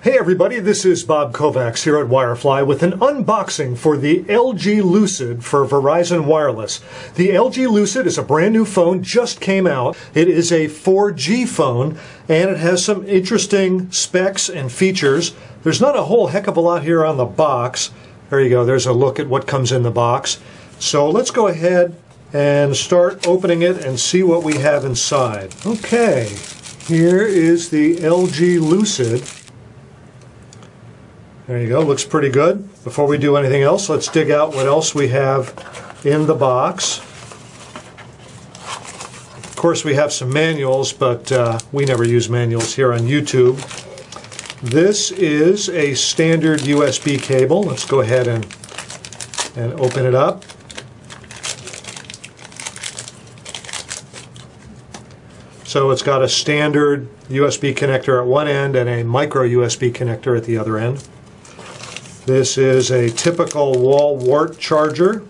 Hey everybody, this is Bob Kovacs here at Wirefly with an unboxing for the LG Lucid for Verizon Wireless. The LG Lucid is a brand new phone, just came out. It is a 4G phone and it has some interesting specs and features. There's not a whole heck of a lot here on the box. There you go, there's a look at what comes in the box. So let's go ahead and start opening it and see what we have inside. Okay, here is the LG Lucid. There you go, looks pretty good. Before we do anything else, let's dig out what else we have in the box. Of course, we have some manuals, but we never use manuals here on YouTube. This is a standard USB cable. Let's go ahead and open it up. So it's got a standard USB connector at one end and a micro USB connector at the other end. This is a typical wall wart charger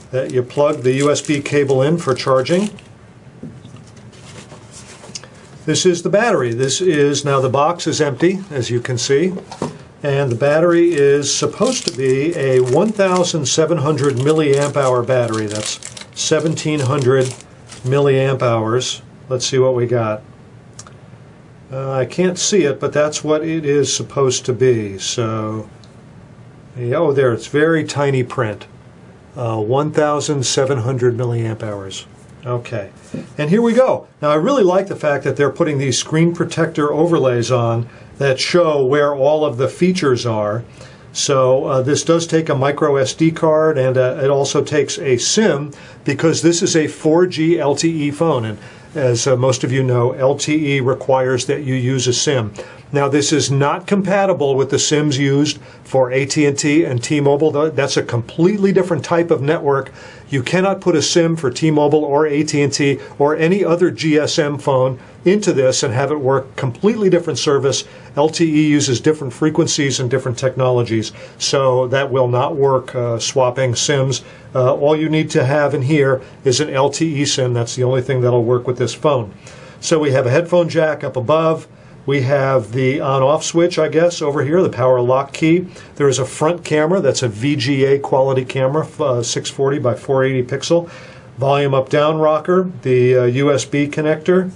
that you plug the USB cable in for charging. This is the battery. Now the box is empty, as you can see, and the battery is supposed to be a 1,700 milliamp hour battery. That's 1,700 milliamp hours. Let's see what we got. I can't see it, but that's what it is supposed to be. So. Oh, there, it's very tiny print. 1,700 milliamp hours. Okay, and here we go. Now, I really like the fact that they're putting these screen protector overlays on that show where all of the features are. So this does take a micro SD card, and it also takes a SIM, because this is a 4G LTE phone. And as most of you know, LTE requires that you use a SIM. Now, this is not compatible with the SIMs used for AT&T and T-Mobile. That's a completely different type of network. You cannot put a SIM for T-Mobile or AT&T or any other GSM phone into this and have it work. Completely different service. LTE uses different frequencies and different technologies, so that will not work swapping SIMs. All you need to have in here is an LTE SIM. That's the only thing that'll work with this phone. So we have a headphone jack up above. We have the on-off switch, I guess, over here, the power lock key. There is a front camera. That's a VGA quality camera, 640 by 480 pixel. Volume up-down rocker, the USB connector,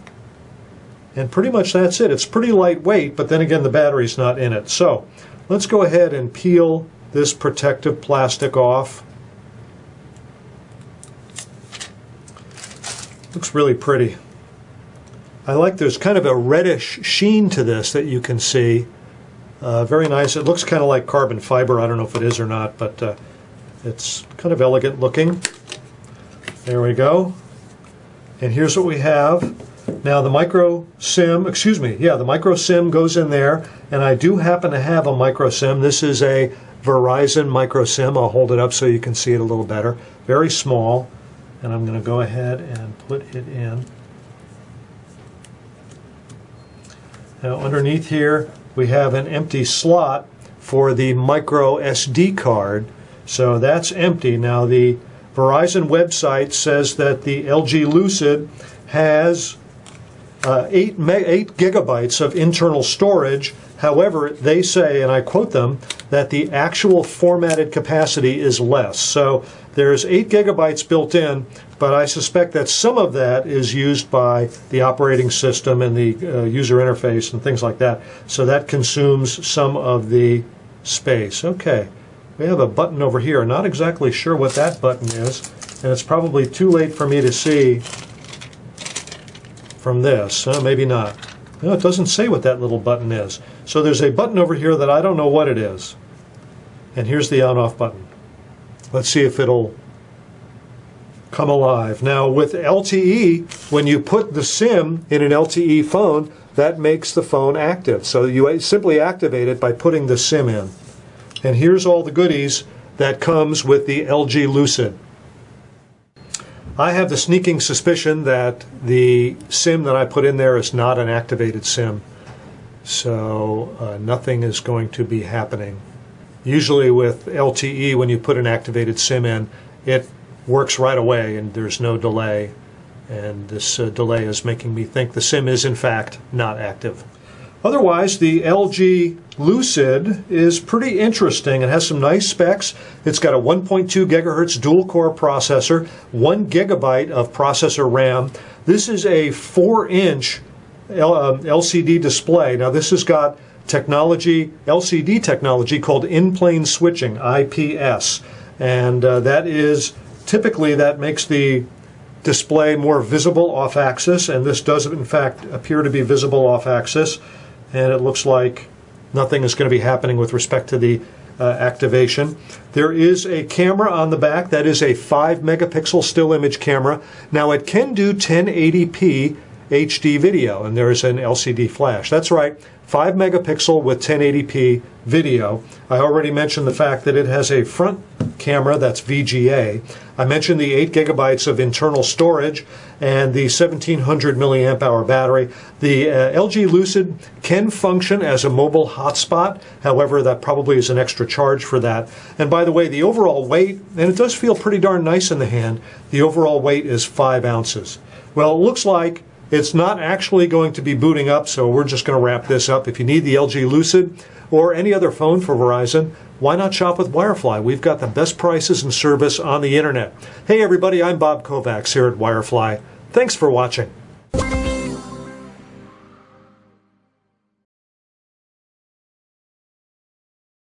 and pretty much that's it. It's pretty lightweight, but then again, the battery's not in it. So let's go ahead and peel this protective plastic off. Looks really pretty. I like there's kind of a reddish sheen to this that you can see. Very nice. It looks kind of like carbon fiber. I don't know if it is or not, but it's kind of elegant looking. There we go. And here's what we have. Now the micro SIM, the micro SIM goes in there, and I do happen to have a micro SIM. This is a Verizon micro SIM. I'll hold it up so you can see it a little better. Very small, and I'm going to go ahead and put it in. Now underneath here we have an empty slot for the micro SD card, so that's empty. Now the Verizon website says that the LG Lucid has 8 gigabytes of internal storage. However, they say, and I quote them, that the actual formatted capacity is less. So there's 8 gigabytes built in, but I suspect that some of that is used by the operating system and the user interface and things like that. So that consumes some of the space. Okay, we have a button over here. Not exactly sure what that button is, and it's probably too late for me to see from this. Maybe not. No, it doesn't say what that little button is. So there's a button over here that I don't know what it is. And here's the on-off button. Let's see if it'll come alive. Now with LTE, when you put the SIM in an LTE phone, that makes the phone active. So you simply activate it by putting the SIM in. And here's all the goodies that comes with the LG Lucid. I have the sneaking suspicion that the SIM that I put in there is not an activated SIM. So nothing is going to be happening. Usually with LTE, when you put an activated SIM in, it works right away and there's no delay. And this delay is making me think the SIM is in fact not active. Otherwise, the LG Lucid is pretty interesting. It has some nice specs. It's got a 1.2 gigahertz dual-core processor, 1 gigabyte of processor RAM. This is a 4-inch LCD display. Now, this has got LCD technology called in-plane switching, IPS. And that makes the display more visible off-axis, and this does in fact appear to be visible off-axis, and it looks like nothing is going to be happening with respect to the activation. There is a camera on the back that is a 5 megapixel still image camera. Now it can do 1080p HD video, and there's an LCD flash. That's right, 5 megapixel with 1080p video. I already mentioned the fact that it has a front camera that's VGA. I mentioned the 8 gigabytes of internal storage and the 1700 milliamp hour battery. The LG Lucid can function as a mobile hotspot. However, that probably is an extra charge for that. And by the way, the overall weight, and it does feel pretty darn nice in the hand, the overall weight is 5 ounces. Well, it looks like it's not actually going to be booting up, so we're just going to wrap this up. If you need the LG Lucid or any other phone for Verizon, why not shop with Wirefly? We've got the best prices and service on the internet. Hey everybody, I'm Bob Kovacs here at Wirefly. Thanks for watching.